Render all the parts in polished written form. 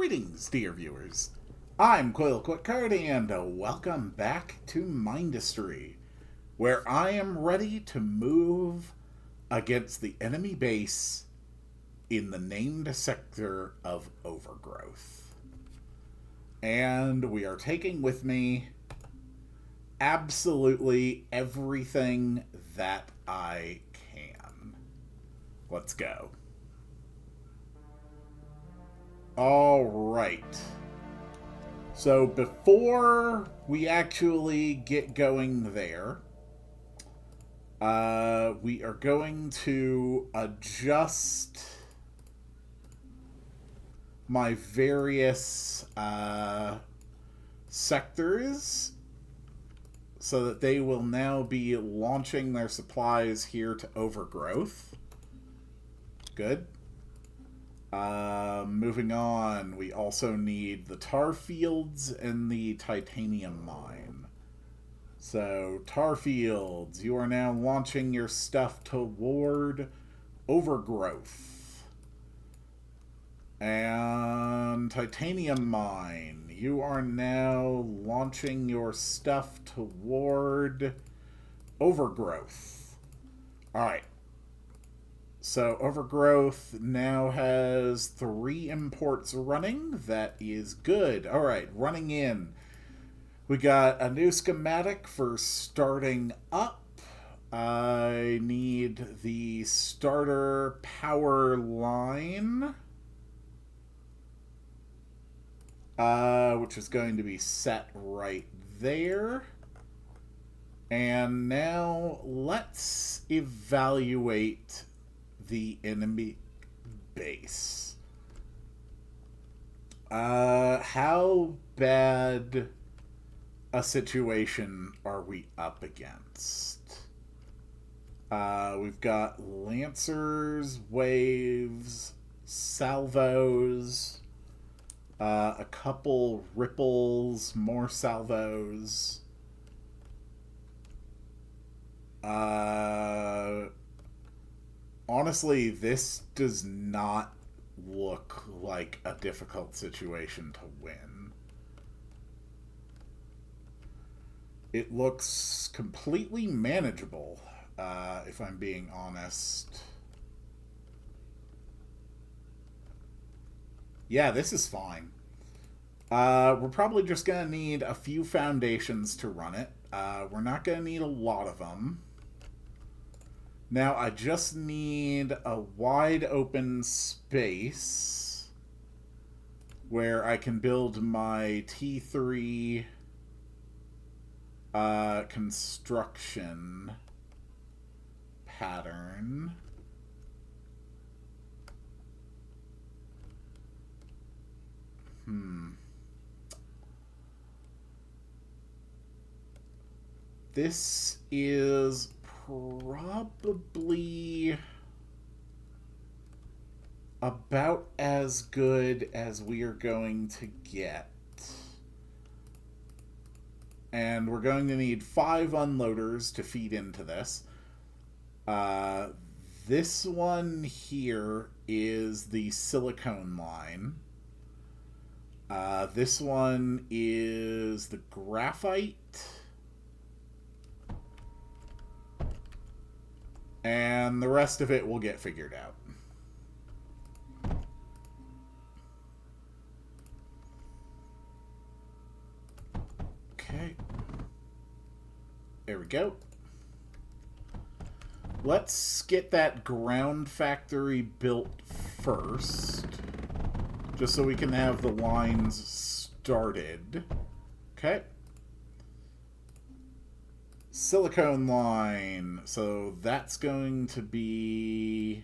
Greetings, dear viewers. I'm Coil Quickcard, and welcome back to Mindustry, where I am ready to move against the enemy base in the named sector of Overgrowth. And we are taking with me absolutely everything that I can. Let's go. Alright. So before we actually get going there, we are going to adjust my various sectors so that they will now be launching their supplies here to Overgrowth. Good. Moving on, we also need the tar fields and the titanium mine. So, tar fields, you are now launching your stuff toward Overgrowth. And titanium mine, you are now launching your stuff toward Overgrowth. Alright. So Overgrowth now has 3 imports running. That is good. Alright, running in. We got a new schematic for starting up. I need the starter power line, which is going to be set right there. And now let's evaluate the enemy base. How bad a situation are we up against? We've got lancers, waves, salvos, a couple ripples, more salvos. Honestly, this does not look like a difficult situation to win. It looks completely manageable, if I'm being honest. Yeah, this is fine. We're probably just going to need a few foundations to run it. We're not going to need a lot of them. Now, I just need a wide open space where I can build my T3 construction pattern. This is probably about as good as we are going to get. And we're going to need 5 unloaders to feed into this. This one here is the silicone line. This one is the graphite. And the rest of it will get figured out. Okay. There we go. Let's get that ground factory built first, just so we can have the lines started. Okay. Silicone line. So that's going to be...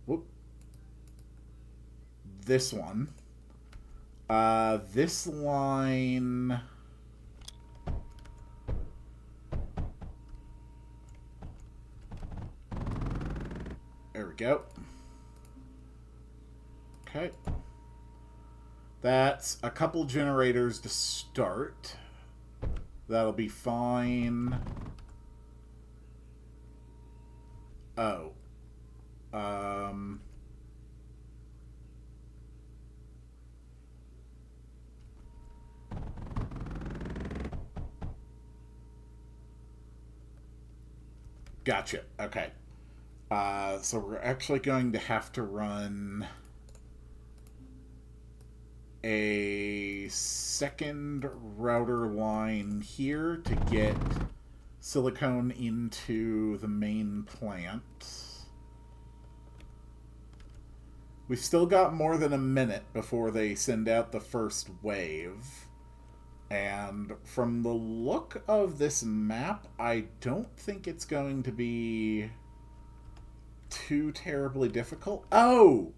Whoop. This one. This line... There we go. Okay. That's a couple generators to start. That'll be fine. Oh. Gotcha. Okay. So we're actually going to have to run a second router line here to get silicone into the main plant. We've still got more than a minute before they send out the first wave. And from the look of this map, I don't think it's going to be too terribly difficult. Oh!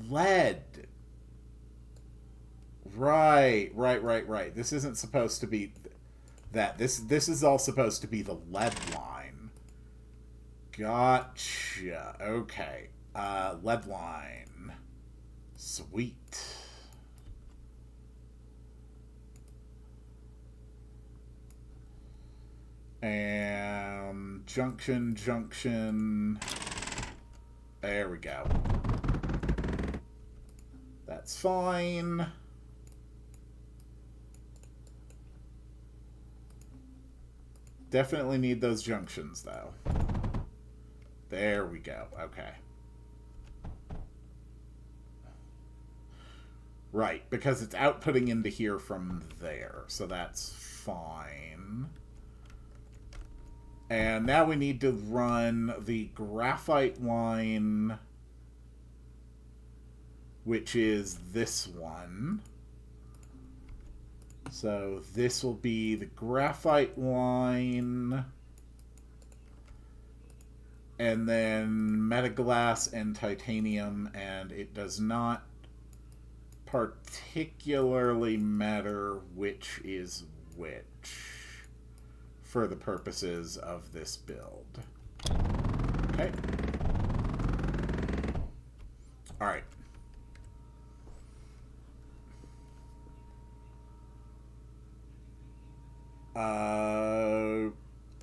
Lead. Right. This isn't supposed to be that. This is all supposed to be the lead line. Gotcha. Okay. Lead line. Sweet. And junction. There we go. That's fine. Definitely need those junctions, though. There we go. Okay. Right, because it's outputting into here from there, so that's fine. And now we need to run the graphite line, which is this one. So this will be the graphite line, and then metaglass and titanium, and it does not particularly matter which is which for the purposes of this build. Okay. All right.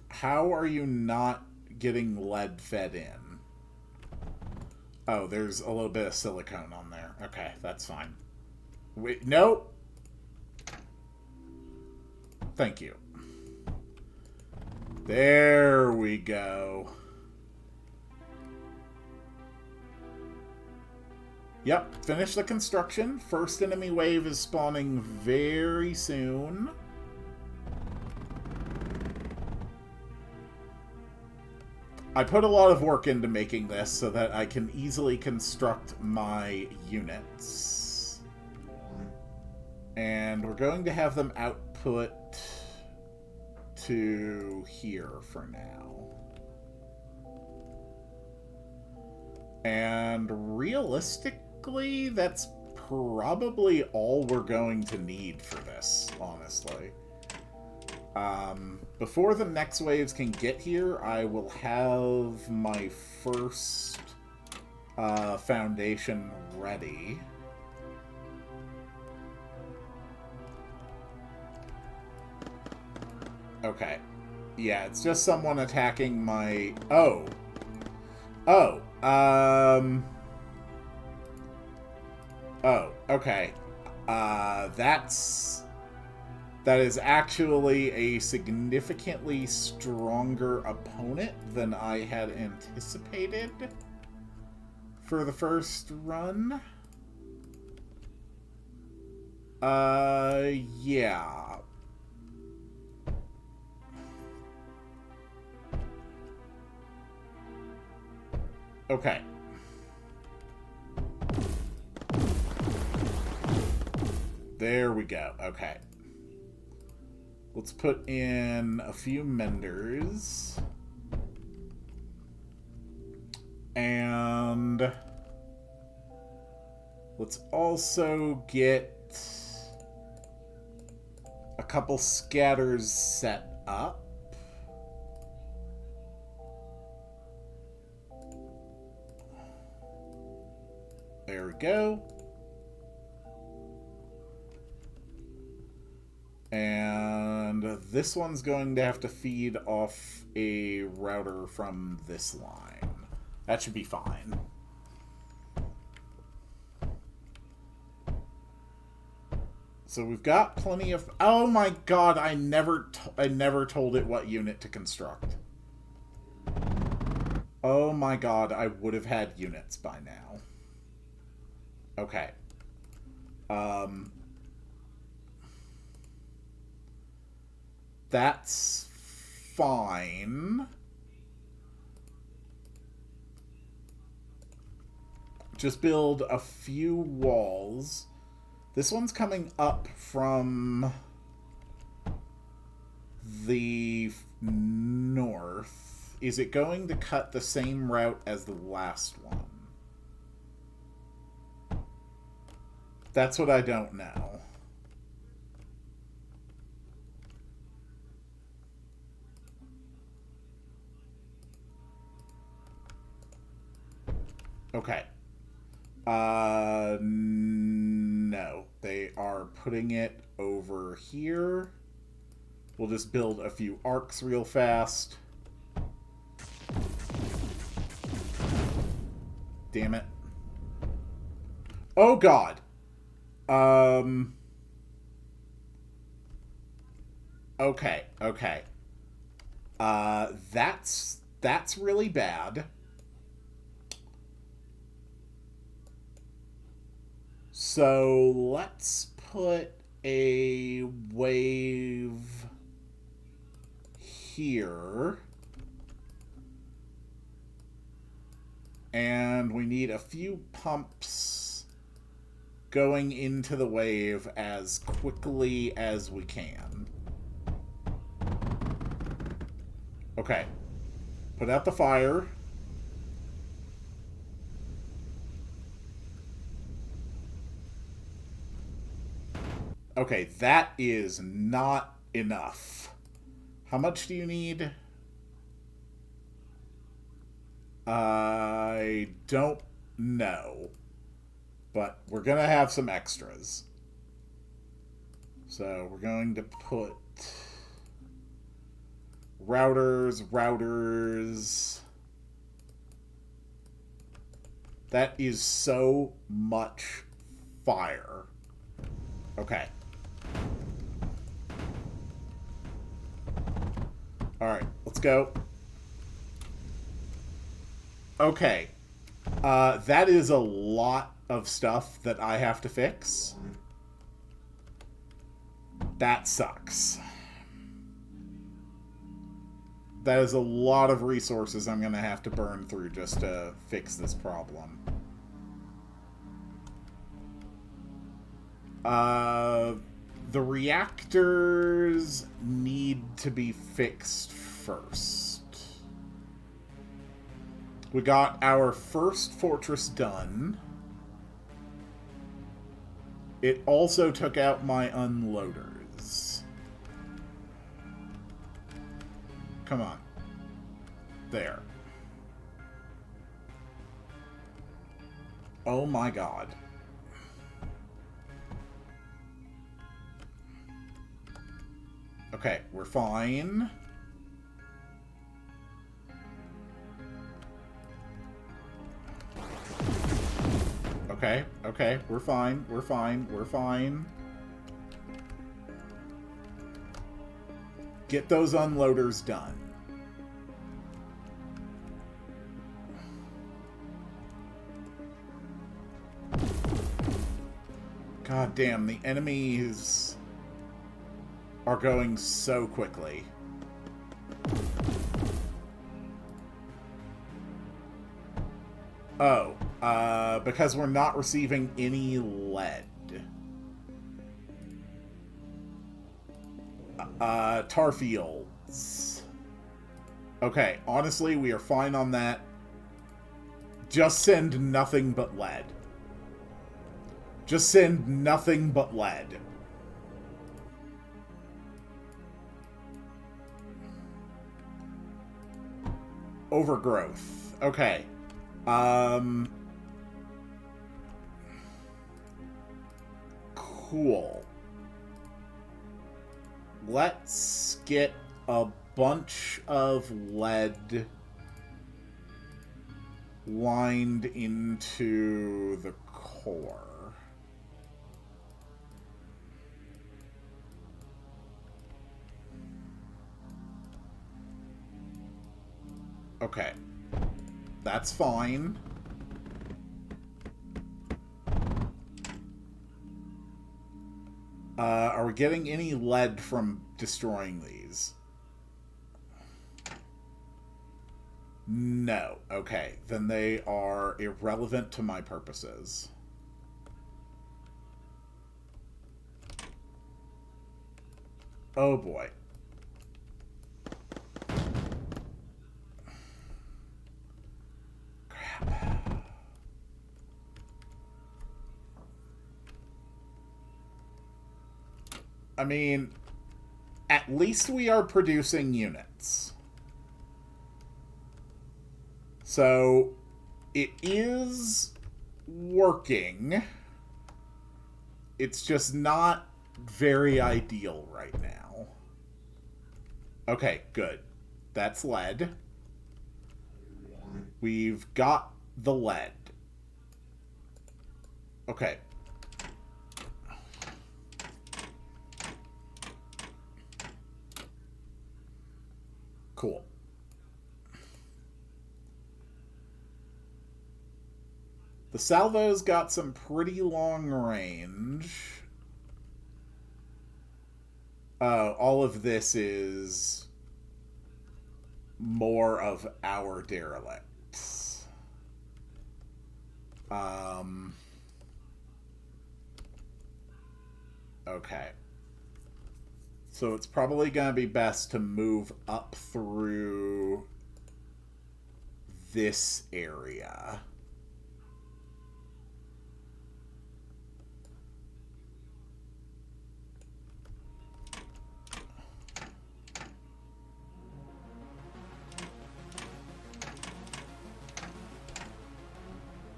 How are you not getting lead fed in? Oh, there's a little bit of silicone on there. Okay, that's fine. Wait, no. Thank you. There we go. Yep, finish the construction. First enemy wave is spawning very soon. I put a lot of work into making this so that I can easily construct my units. And we're going to have them output to here for now. And realistically, that's probably all we're going to need for this, honestly. Before the next waves can get here, I will have my first foundation ready. Okay. Yeah, it's just someone attacking my... Oh, okay. That is actually a significantly stronger opponent than I had anticipated for the first run. Yeah. Okay. There we go. Okay. Let's put in a few menders. And let's also get a couple scatters set up. There we go. And this one's going to have to feed off a router from this line. That should be fine. So we've got plenty of... Oh my god, I never told it what unit to construct. Oh my god, I would have had units by now. Okay. That's fine. Just build a few walls. This one's coming up from the north. Is it going to cut the same route as the last one? That's what I don't know. Okay. No. They are putting it over here. We'll just build a few arcs real fast. Damn it. Oh, God. Okay, okay. That's really bad. So let's put a wave here. And we need a few pumps going into the wave as quickly as we can. Okay. Put out the fire. Okay, that is not enough. How much do you need? I don't know. But we're going to have some extras. So we're going to put routers. That is so much fire. Okay. Alright, let's go. Okay. That is a lot of stuff that I have to fix. That sucks. That is a lot of resources I'm going to have to burn through just to fix this problem. The reactors need to be fixed first. We got our first fortress done. It also took out my unloaders. Come on. There. Oh my god. Okay, we're fine. Okay, okay, we're fine, we're fine, we're fine. Get those unloaders done. God damn, the enemies are going so quickly. Oh, because we're not receiving any lead. Tar fields. Okay, honestly, we are fine on that. Just send nothing but lead. Just send nothing but lead. Overgrowth. Okay. Cool. Let's get a bunch of lead lined into the core. Okay. That's fine. Are we getting any lead from destroying these? No. Okay. Then they are irrelevant to my purposes. Oh boy. Crap. I mean, at least we are producing units. So, it is working. It's just not very ideal right now. Okay, good. That's lead. We've got the lead. Okay. Cool. The salvo's got some pretty long range. All of this is more of our derelicts. Okay. So it's probably going to be best to move up through this area.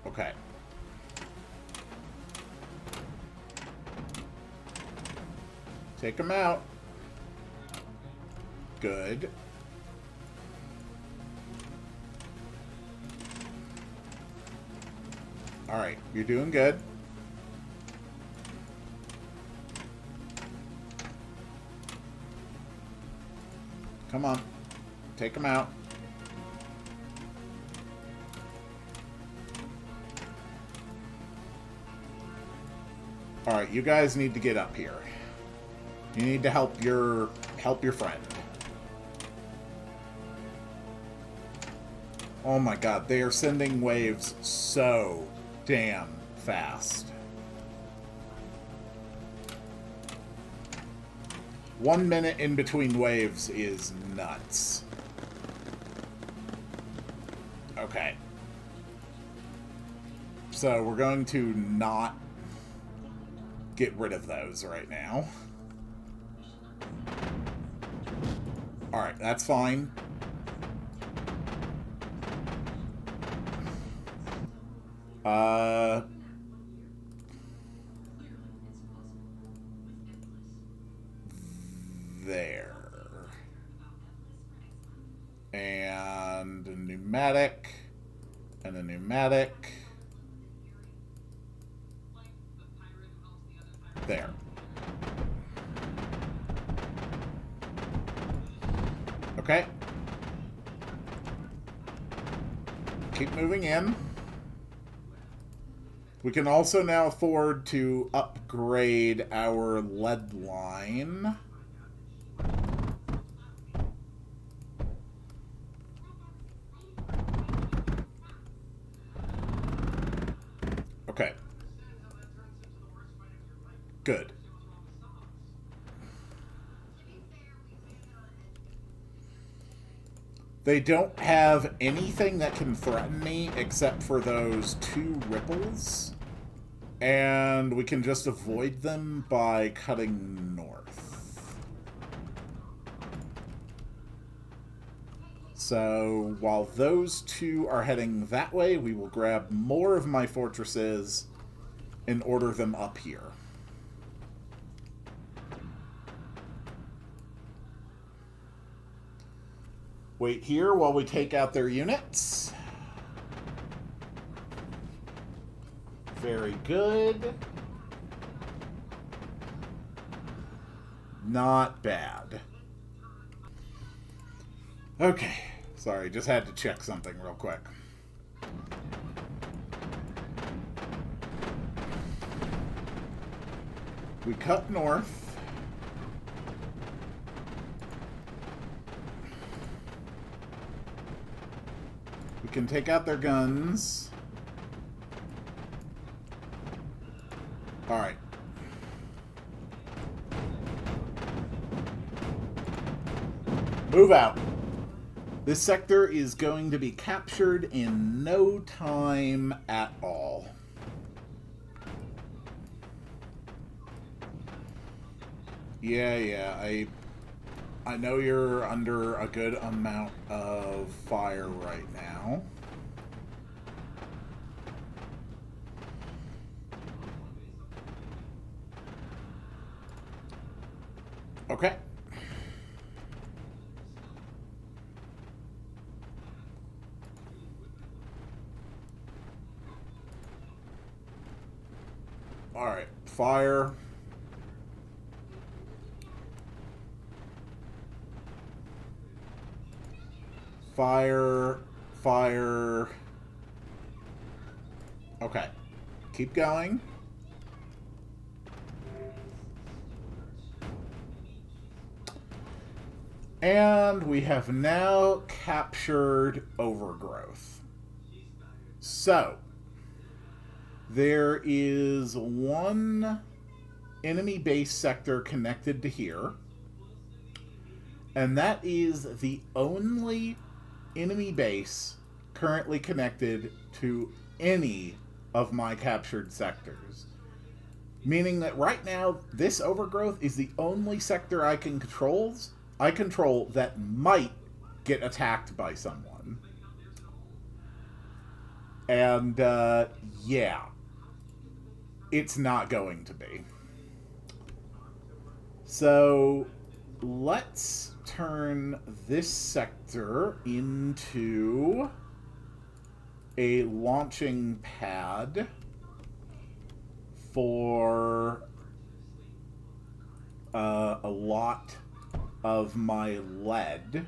Okay. Take them out. Good. Alright, you're doing good. Come on. Take them out. Alright, you guys need to get up here. You need to help your friend. Oh my god, they are sending waves so damn fast. 1 minute in between waves is nuts. Okay. So we're going to not get rid of those right now. Alright, that's fine. There. And a pneumatic. And a pneumatic. There. Okay. Keep moving in. We can also now afford to upgrade our lead line. Okay. Good. They don't have anything that can threaten me except for those 2 ripples. And we can just avoid them by cutting north. So while those 2 are heading that way, we will grab more of my fortresses and order them up here. Wait here while we take out their units. Very good. Not bad. Okay, Sorry, just had to check something real quick. We cut north. We can take out their guns. Alright. Move out. This sector is going to be captured in no time at all. Yeah, I know you're under a good amount of fire right now. Okay. Alright, fire. Fire. Fire. Okay. Keep going. And we have now captured Overgrowth. So, there is one enemy base sector connected to here. And that is the only enemy base currently connected to any of my captured sectors. Meaning that right now, this Overgrowth is the only sector I control that might get attacked by someone. And, yeah. It's not going to be. So, let's turn this sector into a launching pad for a lot of my lead,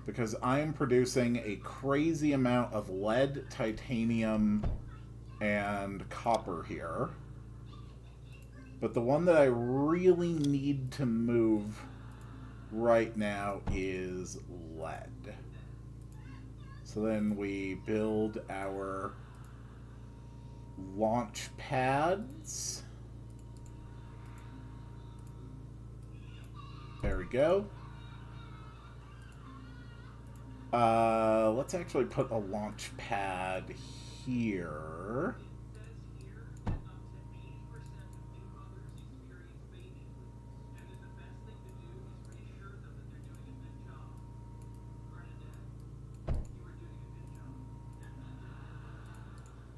because I'm producing a crazy amount of lead, titanium, and copper here. But the one that I really need to move right now is lead. So then we build our launch pads. There we go. Let's actually put a launch pad here.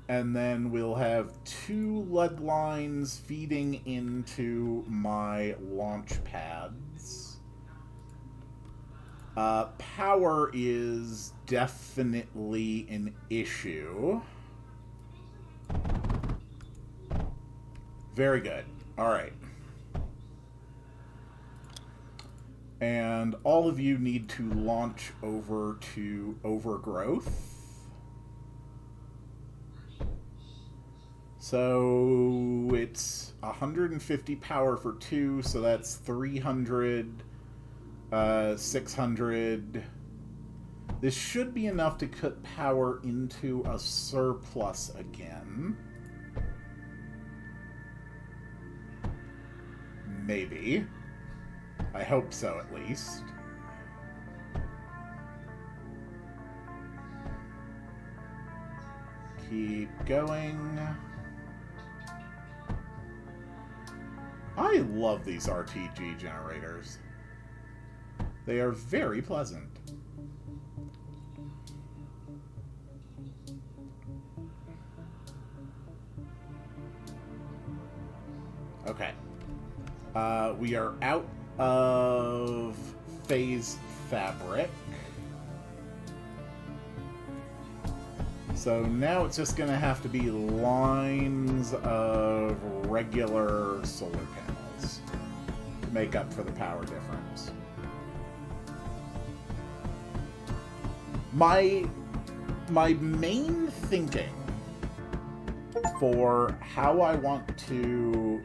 And then we'll have 2 lead lines feeding into my launch pads. Power is definitely an issue. Very good. Alright. And all of you need to launch over to Overgrowth. So it's 150 power for 2, so that's 300, 600. This should be enough to cut power into a surplus again. Maybe. I hope so, at least. Keep going. I love these RTG generators. They are very pleasant. Okay. We are out of phase fabric. So now it's just going to have to be lines of regular solar panels to make up for the power difference. My main thinking for how I want to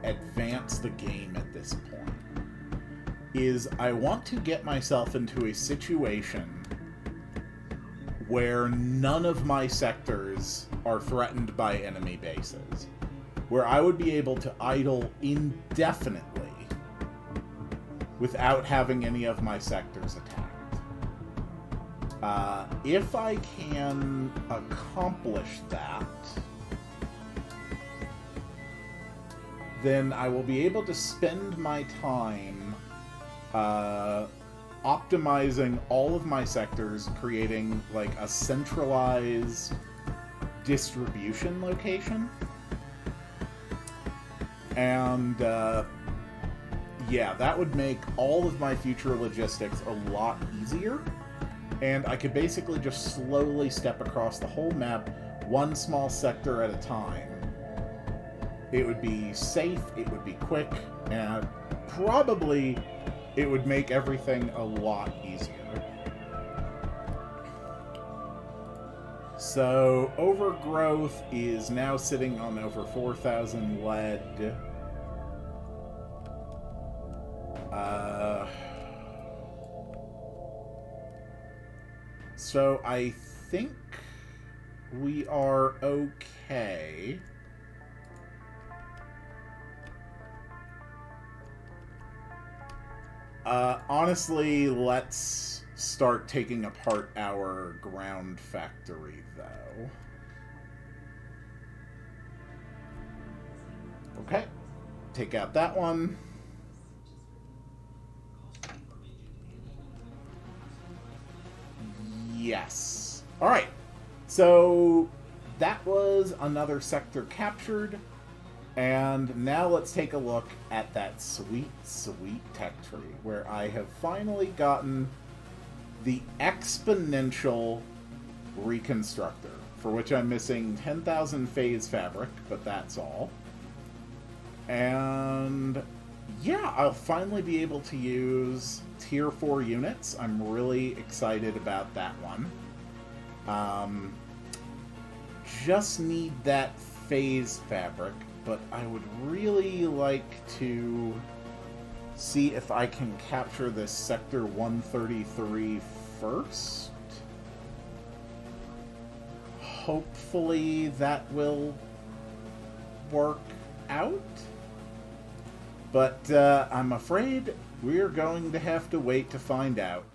advance the game at this point is I want to get myself into a situation where none of my sectors are threatened by enemy bases, where I would be able to idle indefinitely without having any of my sectors attacked. If I can accomplish that, then I will be able to spend my time optimizing all of my sectors, creating like a centralized distribution location. And yeah, that would make all of my future logistics a lot easier. And I could basically just slowly step across the whole map, one small sector at a time. It would be safe, it would be quick, and probably it would make everything a lot easier. So, overgrowth is now sitting on over 4,000 lead. So I think we are okay. Honestly, let's start taking apart our ground factory, though. Okay. Take out that one. Yes. Alright. So that was another sector captured. And now let's take a look at that sweet, sweet tech tree, where I have finally gotten the exponential reconstructor, for which I'm missing 10,000 phase fabric, but that's all. And yeah, I'll finally be able to use tier 4 units. I'm really excited about that one. Just need that phase fabric, but I would really like to see if I can capture this Sector 133 first. Hopefully that will work out. But I'm afraid we're going to have to wait to find out.